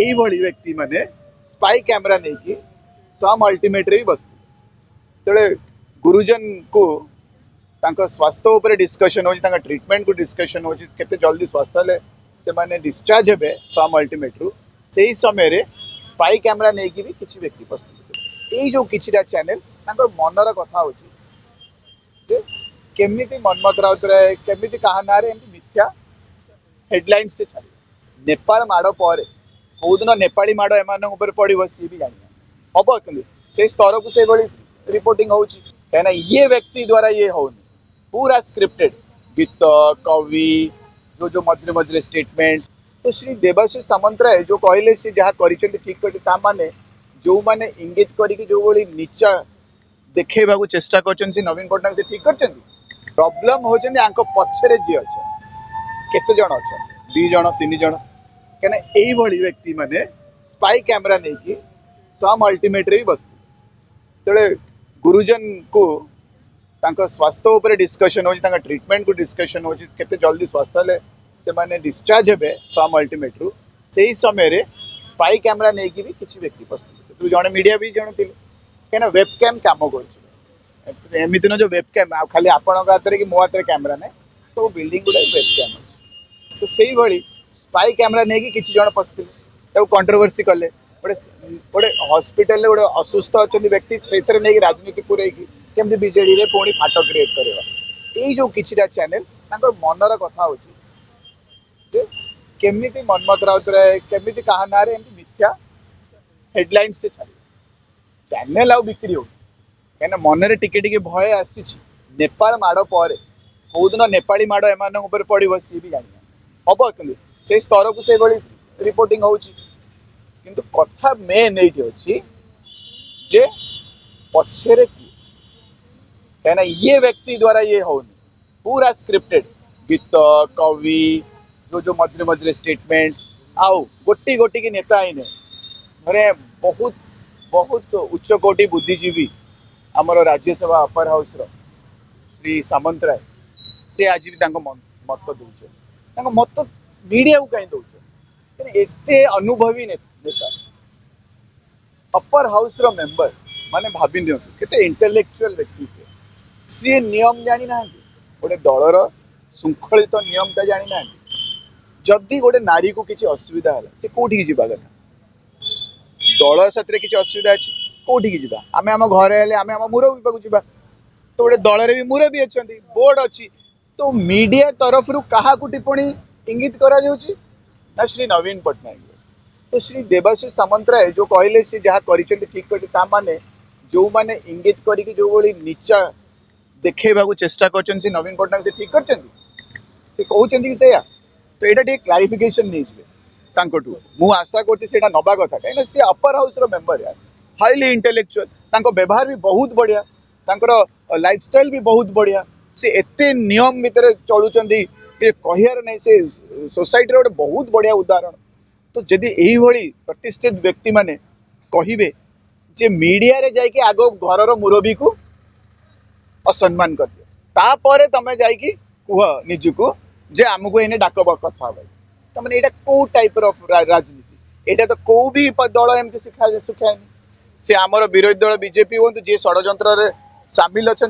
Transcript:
ଏଇଭଳି ବ୍ୟକ୍ତି ମାନେ ସ୍ପାଇ କ୍ୟାମେରା ନେଇକି ସମ୍ ଅଲ୍ଟିମେଟରେ ବି ବସିଥିଲେ। ତେବେ ଗୁରୁଜନ को ତାଙ୍କ ସ୍ୱାସ୍ଥ୍ୟ ଉପରେ ଡିସ୍କସନ୍ ହେଉଛି, ତାଙ୍କ ଟ୍ରିଟମେଣ୍ଟକୁ ଡିସ୍କସନ୍ ହେଉଛି, କେତେ ଜଲ୍ଦି ସ୍ୱାସ୍ଥ୍ୟ ହେଲେ ସେମାନେ ଡିସଚାର୍ଜ ହେବେ ସମ୍ ଅଲ୍ଟିମେଟରୁ। ସେହି ସମୟରେ ସ୍ପାଇ କ୍ୟାମେରା ନେଇକି ବି କିଛି ବ୍ୟକ୍ତି ବସିଥିଲେ। ଏଇ ଯେଉଁ କିଛିଟା ଚ୍ୟାନେଲ ତାଙ୍କର ମନର କଥା ହେଉଛି ଯେ କେମିତି ମନ୍ମଥ ରାଉତରାୟ କେମିତି କାହା ନାଁରେ ଏମିତି ମିଥ୍ୟା ହେଡଲାଇନ୍ସଟେ ଛାଡ଼ିବେ। नेपाल माड़ पर कौदिन नेपाली माड़ एम पड़ो सी भी जाना हम कि से स्तर को से रिपोर्टिंग हो ये व्यक्ति द्वारा ये हो पूरा स्क्रिप्टेड गीत कवि जो मझे मझे स्टेटमेंट। तो श्री देवाशीष सामंतराय जो कहले सी जहाँ कर ठीक कर जो मैंने इंगित करके जो भाई नीचा देखा चेष्टा कर नवीन पट्टनायक से ठीक कर प्रॉब्लम हो पछरे जी अच्छा केते जन अच्छा 2 जन 3 जन कहीं यही व्यक्ति माने स्पाई कैमरा नहीं कि सम अल्टीमेट भी बसते। तेरे गुरुजन को तांको स्वास्थ्य उपर डिस्कशन हो ट्रिटमेंट को डिस्कशन हो केते जल्दी स्वास्थ्य हेले से माने डिस्चार्ज हेबे सम अल्टीमेट रु सही समय स्पाई कैमरा नहीं कि भी किसी व्यक्ति बसते। जड़े मीडिया भी जन थे कहीं वेबकैम कम करमती न जो वेबकैम खाली आपण हाथ कि मो हाथ कैमरा ना सब बिल्डिंग गुड़ा वेबकैम अच्छे। तो से भाई स्पाई कैमरा नहीं कि किसी जन पशिले कंट्रोवर्सी कले गोटे हॉस्पिटल गोटे असुस्थ अच्छा व्यक्ति से नहीं राजनीति पूरे केमती बीजेडी रे पुणी फाट क्रिएट करवा। यही जो किछिटा चैनल मनर कथा हो केमिति मन्मथ राउतराय केमिति कहा नारे एमती मिथ्या हेडलाइंस टे छाड़े चैनल आउ बिक्री हो कहीं मनरे टिके टिके भय आसी नेपाल माड़ पर कौदिन नेपाली माड़ एम पड़ो सी भी जाना हम कि से स्तर को से रिपोर्टिंग हो कथा मेन ये अच्छी जे पछरे कहीं ये व्यक्ति द्वारा ये हो पूरा स्क्रिप्टेड गीत कवि जो मझे मझे स्टेटमेंट आउ गोटी गोटी की नेता ही मैंने बहुत बहुत उच्च कोटि बुद्धिजीवी आमर राज्यसभा अपर हाउस श्री सामंतराय से आज भी मत दौर मत मीडिया को कहीं दौर एते अनुभवी नेता अपर हाउस रो मेंबर माने भाभी केते इंटेलेक्चुअल व्यक्ति सी नियम जानी ना गोटे दलर श्रृंखलित नियमटा जानी ना जदि गोटे नारी को किसी असुविधा है से कौटी की कथा दल साथ किसी असुविधा अच्छी कौटी की आम आम घर आम आम मुरबी पाक जा तो गोटे दल भी मुरबी अच्छा बोर्ड अच्छी तो मीडिया तरफ रू क्या टिप्पणी इंगित करा ना श्री नवीन पट्टनायक। तो श्री देवाशीष सामंतराय जो कहले सी जहाँ कर ठीक कर जो मैंने इंगित करके जो भाई नीचा देखा चेष्टा कर नवीन पट्टनायक से ठीक कर कहते कि तो यहाँ क्लारिफिकेशन नहीं मु आशा कर नवा कथा कहीं सी अपर हाउस मेंबर यार हाईली इंटेलेक्चुअल व्यवहार भी बहुत बढ़िया लाइफस्टाइल भी बहुत बढ़िया सी एते नियम भितर चलुंट कहार नहीं से सोसाइटी गोटे बहुत बढ़िया उदाहरण। तो जदि यही प्रतिष्ठित व्यक्ति माने कहिबे जे मीडिया रे जाइके आगो घरर मुरबी को असम्मान कर दियो तापर तमे जाइकी कुह निजुको जे आमको एने डाक कथा तो मैंने यहाँ कौ टाइप राजनीति यहाँ तो कौ भी दल एमती शिखाए से आमर विरोधी दल बीजेपी हूँ जी षड्यंत्र सामिल अच्छा